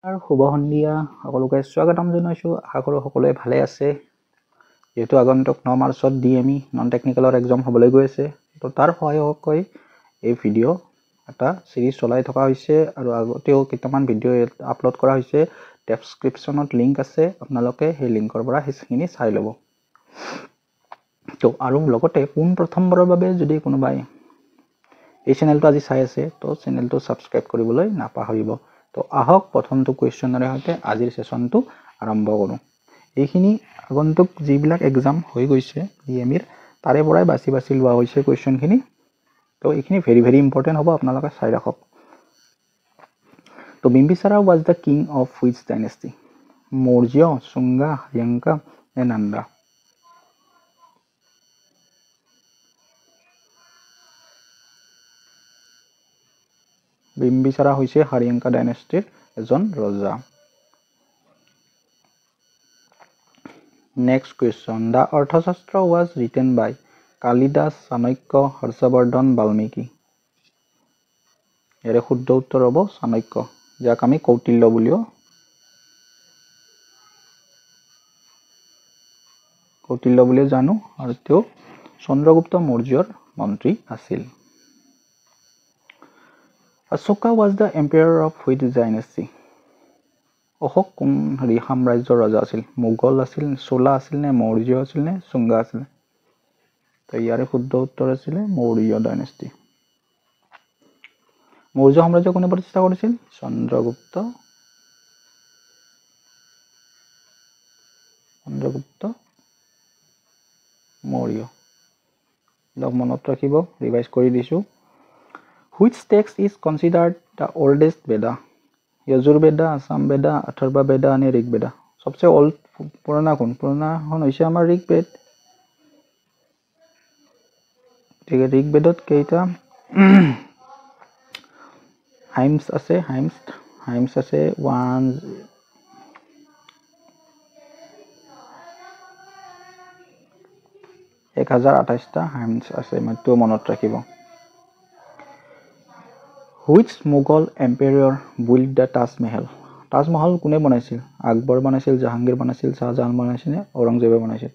আৰু শুভ সন্ধিয়া সকলোকে স্বাগতম জনাইছোঁ। আশা কৰোঁ সকলোৱে ভালে আছে। যেহেতু আগন্তুক 9 মাৰ্চত DME নন টেকনিকেলৰ এক্সাম হ'বলৈ গৈ আছে, তো তাৰ সহায়কৈ এই ভিডিঅ' এটা চিৰিজ চলাই থকা হৈছে আৰু আগতেও কেইটামান ভিডিঅ' আপলোড কৰা হৈছে। ডেছক্ৰিপশ্যনত লিংক আছে, আপোনালোকে সেই লিংকৰ পৰা সেইখিনি চাই ল'ব। তো আৰু লগতে পোনপ্ৰথমবাৰৰ বাবে যদি কোনোবাই এই চেনেলটো আজি চাই আছে, তো চেনেলটো ছাবস্ক্ৰাইব কৰিবলৈ নাপাহৰিব। তো আহক প্ৰথমটো কুৱেশ্যনেৰে সৈতে আজিৰ ছেশ্যনটো আৰম্ভ কৰোঁ। এইখিনি আগন্তুক যিবিলাক এক্সাম হৈ গৈছে DMEৰ তাৰে পৰাই বাছি লোৱা হৈছে কুৱেশ্যনখিনি। তো এইখিনি ভেৰি ইম্পৰ্টেণ্ট হ'ব, আপোনালোকে চাই ৰাখক। তো Bimbisara was the king of which dynasty? Maurya, Shunga, Haryanka নে নান্দা? বিম্বিসাৰা হৈছে হাৰিয়াংকা ডাইনেষ্টিৰ এজন ৰজা। Next question, the Arthashastra was written by Kalidas, Chanakya, Harshavardhana, Valmiki. ইয়াৰে শুদ্ধ উত্তৰ হ'ব চাণক্য, যাক আমি কৌটিল্য বুলিও জানো, আৰু তেওঁ চন্দ্ৰগুপ্ত মৌৰ্যৰ মন্ত্ৰী আছিল। Ashoka was the empire of which dynasty? Ashoka কোন সাম্ৰাজ্যৰ ৰজা আছিল? মোগল আছিল, চোলা আছিল নে মৌৰ্য আছিল নে শুঙ্গা আছিল? তো ইয়াৰে শুদ্ধ উত্তৰ আছিলে মৌৰ্য ডাইনেষ্টি। মৌৰ্য সাম্ৰাজ্য কোনে প্ৰতিষ্ঠা কৰিছিল? চন্দ্ৰগুপ্ত মৌৰ্য। মনত ৰাখিব, ৰিভাইজ কৰি দিছোঁ। Which text is considered the oldest বেদা? যজুৰ বেদা, আছাম বেদা, অথৰ্ব বেদা নে ঋগ বেদা? সবচে অল্ড পুৰণা কোন? পুৰণাখন হৈছে আমাৰ ঋগ বেদ। গতিকে ঋগ বেদত কেইটা হাইমছ আছে? হাইমছ আছে 1028টা হাইমছ আছে, মাত্ৰ মনত ৰাখিব। Which Mughal empire build the Taj Mahal? Taj Mahal কোনে বনাইছিল? আকবৰ বনাইছিল, জাহাংগীৰ বনাইছিল, শ্বাহজাহান বনাইছিল নে ঔৰংজেবে বনাইছিল?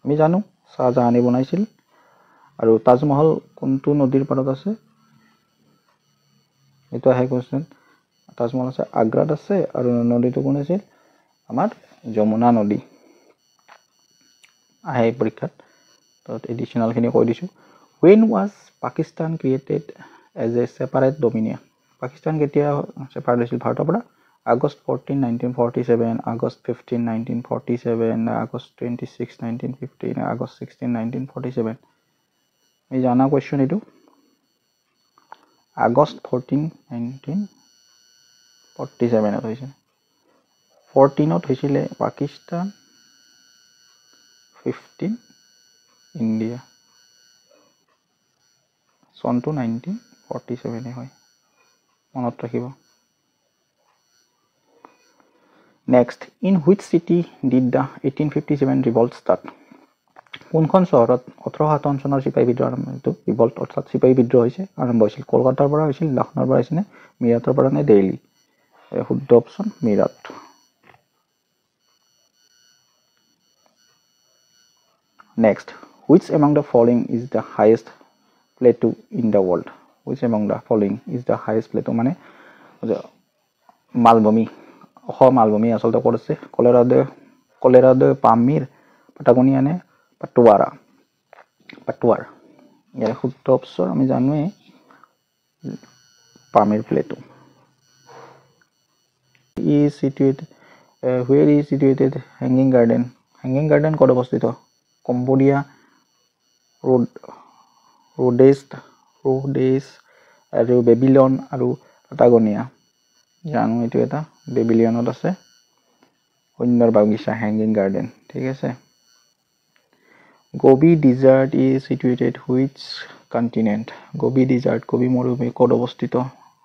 আমি জানো শ্বাহজাহানে বনাইছিল। আৰু তাজমহল কোনটো নদীৰ পাৰত আছে? এইটো আহে কুৱেশ্যন। তাজমহল আছে আগ্ৰাত আছে, আৰু নদীটো কোন আছিল? আমাৰ যমুনা নদী আহে পৰীক্ষাত। তো এডিশ্যনেলখিনি কৈ দিছোঁ। When was Pakistan created as a separate dominion? Pakistan কেতিয়া ছেপাৰেট হৈছিল ভাৰতৰ পৰা? আগষ্ট 14, 1947, আগষ্ট 15, 1947, আগষ্ট 26, 1950, আগষ্ট 16, 1947? এই জানা কুৱেশ্যন এইটো। আগষ্ট 14, 1947 হৈছিল। 14ত হৈছিলে পাকিস্তান, 15 ইণ্ডিয়া। চনটো 1947 হয়, মনত ৰাখিব। Next, in which city did the 1857 revolt start? কোনখন চহৰত 1857 চনৰ চিপাহী বিদ্ৰোহ ৰিভল্ট অৰ্থাৎ চিপাহী বিদ্ৰোহ আৰম্ভ হৈছিল? কলকাতাৰ পৰা হৈছিল, লক্ষ্ণৌৰ পৰা হৈছিল নে মিৰাটৰ পৰা নে দিল্লী? শুদ্ধ option Meerut. Next, which among the following is the highest plateau in the world? Which among the following is the highest plateau মানে মালভূমি, মালভূমি আচলতে ক'ত আছে? কলেৰাডো, পামিৰ, পাটাগোনিয়া নে পাটুৱাৰ? ইয়াৰ শুদ্ধ অপশ্যন আমি জানোৱেই Pamir plateau. Where is situated Hanging Garden? Hanging Garden ক'ত অৱস্থিত? কম্বোডিয়া, ৰোডেছ আৰু বেবিলন আৰু পাটাগোনিয়া? জানো এইটো এটা বেবিলিয়নত আছে। সুন্দৰ বাগিচা হেংগিং গাৰ্ডেন, ঠিক আছে। Gobi desert is situated which continent? Gobi desert, Gobi মৰুভূমি ক'ত অৱস্থিত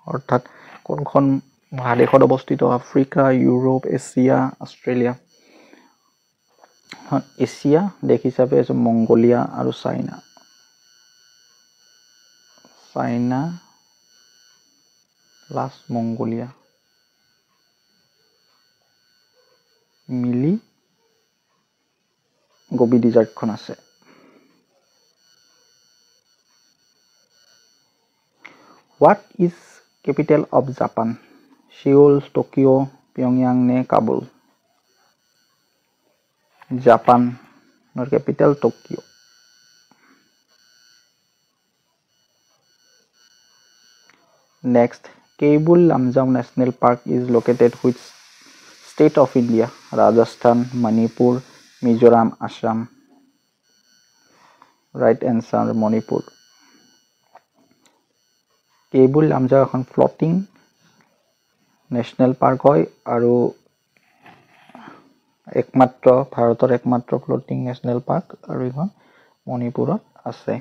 অৰ্থাৎ কোনখন মহাদেশত অৱস্থিত? Africa, Europe, Asia, Australia? Asia দেশ হিচাপে আছে মংগোলিয়া আৰু চাইনা প্লাছ মংগোলিয়া। মিলি গোবি ডিজাৰ্টখন আছে। What is capital of Japan? Seoul, Tokyo, Pyongyang নে কাবুল? জাপানৰ capital Tokyo. Next, Keibul Lamjau National Park is located which state of India? Rajasthan, Manipur, Mizoram, Assam. Right answer Manipur. Keibul Lamjau এখন floating national park হয় আৰু ভাৰতৰ একমাত্ৰ floating national park আৰু এখন মণিপুৰত আছে।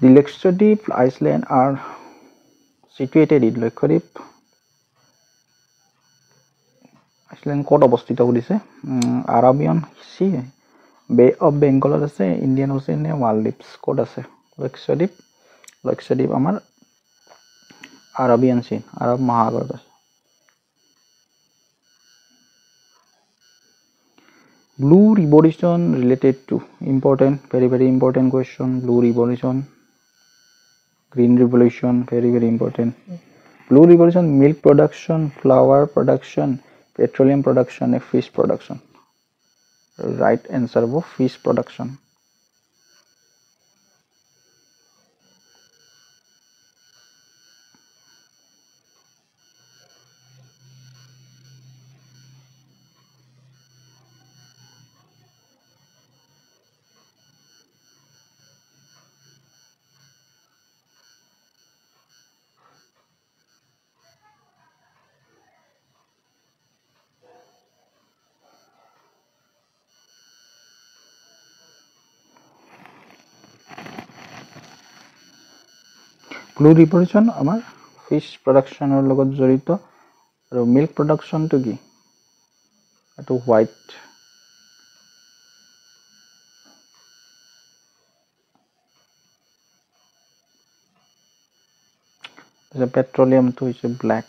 The Lakshadweep Islands are situated in Lakshadweep Island ক'ত অৱস্থিত কৰিছে? আৰাবিয়ান সি বে অফ বেংগলত আছে, ইণ্ডিয়ান অ'চিয়ান নে মালদ্বীপছ ক'ত আছে? লক্ষদ্বীপ আমাৰ আৰাবিয়ান সি আৰব মহাসাগৰত আছে। Blue Revolution related to important, very important question. Blue Revolution, Green Revolution, very important. Blue Revolution, milk production, flour production, petroleum production, and fish production. Right answer was fish production. Blue Revolution আমাৰ fish productionৰ লগত জড়িত আৰু milk production to কি? এটো white petroleum to হৈছে black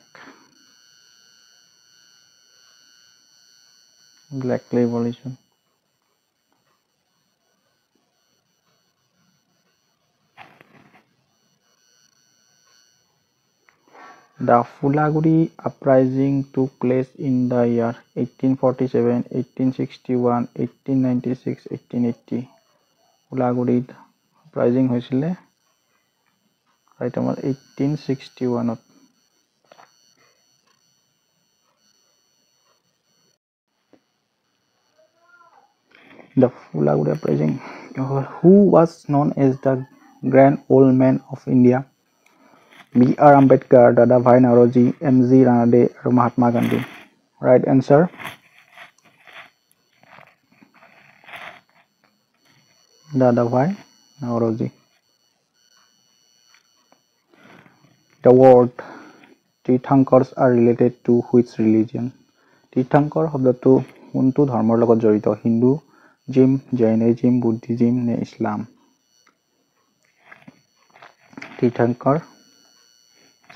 revolution. The Fulaguri uprising took place in the year 1847, 1861, 1896, 1880. Fulaguri uprising হৈছিলে right আমাৰ 1861 ত। The Fulaguri uprising, who was known as the Grand Old Man of India? B.R. Ambedkar, Dadabhai Naoroji, M.G. Ranade, and Mahatma Gandhi. Right answer. Dadabhai Naoroji. The word Tirthankars are related to which religion? Tirthankar শব্দটো কোনটো ধৰ্মৰ লগত জড়িত? হিন্দুজিম, জৈনিজিম, Buddhism নে ইছলাম? তীৰ্থংকৰ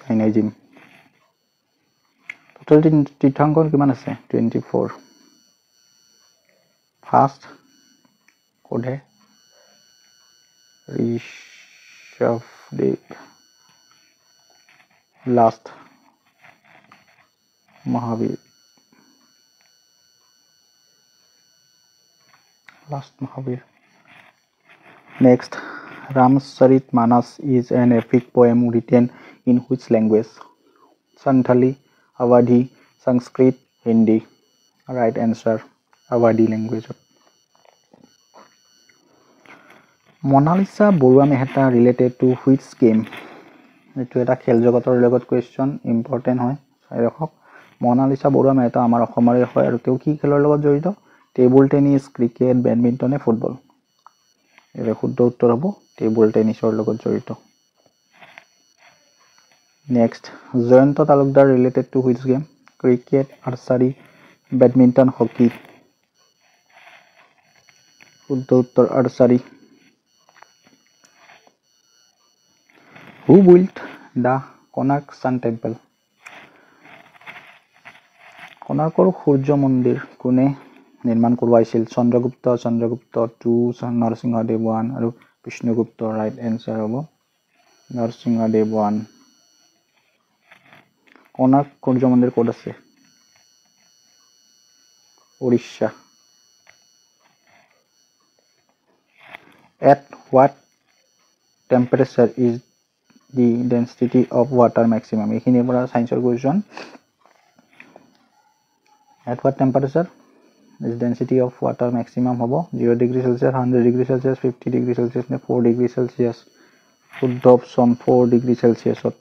জৈনিজিম। Total তীৰ্থংকৰ কিমান আছে? 24। First কোডে Rishabhdev, last Mahavir. Next, Ramcharitmanas is an epic poem written in which language? Santhali, Awadhi, Sanskrit, Hindi. Right answer, Awadhi language. Monalisa Borua Mehta related to which game? এইটো এটা খেল জগতৰ লগত কোৱেশ্চন ইম্পৰ্টেন্ট হয়। চাই ৰাখক। মনালিসা বৰুৱা মেহতা আমাৰ অসমৰে হয় আৰু তেওঁ কি খেলৰ লগত জড়িত? টেবুল টেনিছ, ক্ৰিকেট, বেডমিণ্টন নে ফুটবল? এৰ শুদ্ধ উত্তৰ হ'ব টেবুল টেনিছৰ লগত জড়িত। Next, Jayanta Talukdar related to which game? Cricket, archery, badminton, hockey. শুদ্ধ উত্তৰ archery. Who built the Konark Sun Temple? কোণাৰ্কৰ সূৰ্য মন্দিৰ কোনে নিৰ্মাণ কৰোৱাইছিল? চন্দ্ৰগুপ্ত II, নৰসিংহদেৱ I আৰু বিষ্ণুগুপ্ত। ৰাইট এনসাৰ হ'ব নৰসিংহদেৱ I। কোণাৰ্ক সূৰ্য মন্দিৰ ক'ত আছে? Orissa. At what temperature is the density of water maximum? এইখিনিৰ পৰা সায়েন্সৰ question. At what temperature is density of water maximum হ'ব? 0 degree Celsius, 100 degree Celsius, 50 degree Celsius নে 4 ডিগ্ৰী সেলসিয়াস? শুদ্ধ অপশন 4 ডিগ্ৰী সেলসিয়াসত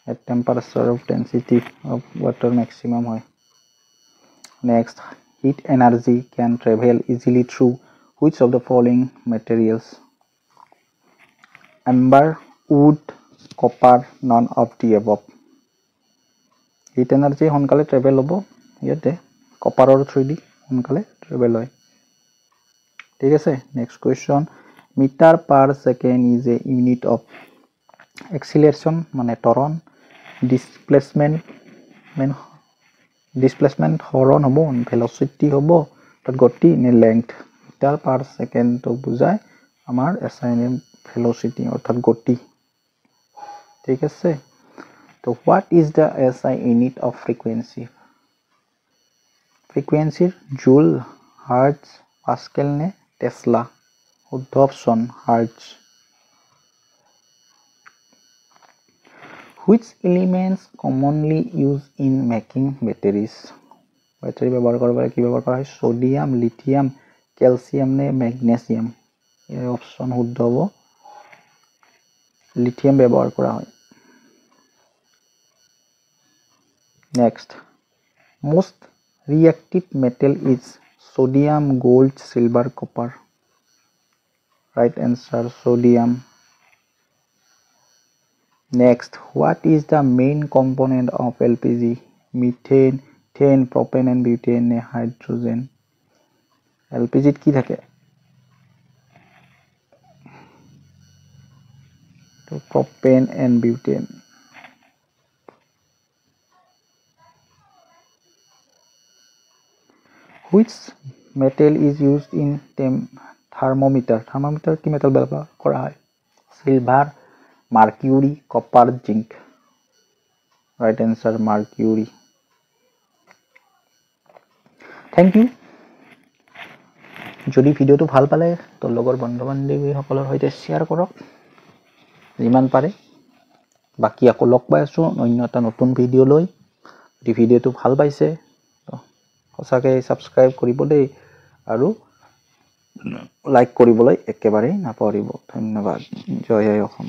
at temperature of density of water maximum হয়। Next, heat energy can travel easily through which of the following materials? Amber, wood, copper, none of the above. Heat energy সোনকালে travel হ'ব ইয়াতে কপাৰৰ through the সোনকালে travel হয়। ঠিক আছে, next question, meter per second is a unit of acceleration মানে ত্বৰণ, displacement হৰণ হ'ব, velocity হ'ব, তাত গতি নে length? মিটাৰ পাৰ সেকেন্ড তো বুজায় আমাৰ SI নে velocity অৰ্থাৎ গতি। ঠিক আছে, তো what is the SI unit of frequency? frequency জুল, হার্টজ, পাস্কেল নে টেসলা? শুদ্ধ option hertz. Which elements commonly used in making batteries? Battery ব্যবহার করবার কি ব্যবহার করা হয়? সোডিয়াম, লিথিয়াম, ক্যালসিয়াম নে ম্যাগনেসিয়াম? এই অপশন শুদ্ধ হ'ব লিথিয়াম ব্যবহার করা হয়। Next, most reactive metal is sodium, gold, silver, copper. Right answer sodium. Next, what is the main component of LPG? Methane, ethane, propane and butane ne hydrogen? LPG কি থাকে? তো propane and butane. Which metal is used in thermometer? Thermometer কি metal ব্যবহার করা হয়? Silver, mercury, copper, zinc. Right answer mercury. Thank you. যদি ভিডিওটো ভাল পালে তোৰ লগৰ বন্ধু বান্ধৱীসকলৰ সৈতে শ্বেয়াৰ কৰক যিমান পাৰে। বাকি আকৌ লগ পাই আছো অন্য এটা নতুন ভিডিঅ' লৈ। যদি ভিডিঅ'টো ভাল পাইছে সঁচাকৈ ছাবস্ক্ৰাইব কৰিব দেই আৰু লাইক কৰিবলৈ একেবাৰেই নাপাহৰিব। ধন্যবাদ। জয় অসম।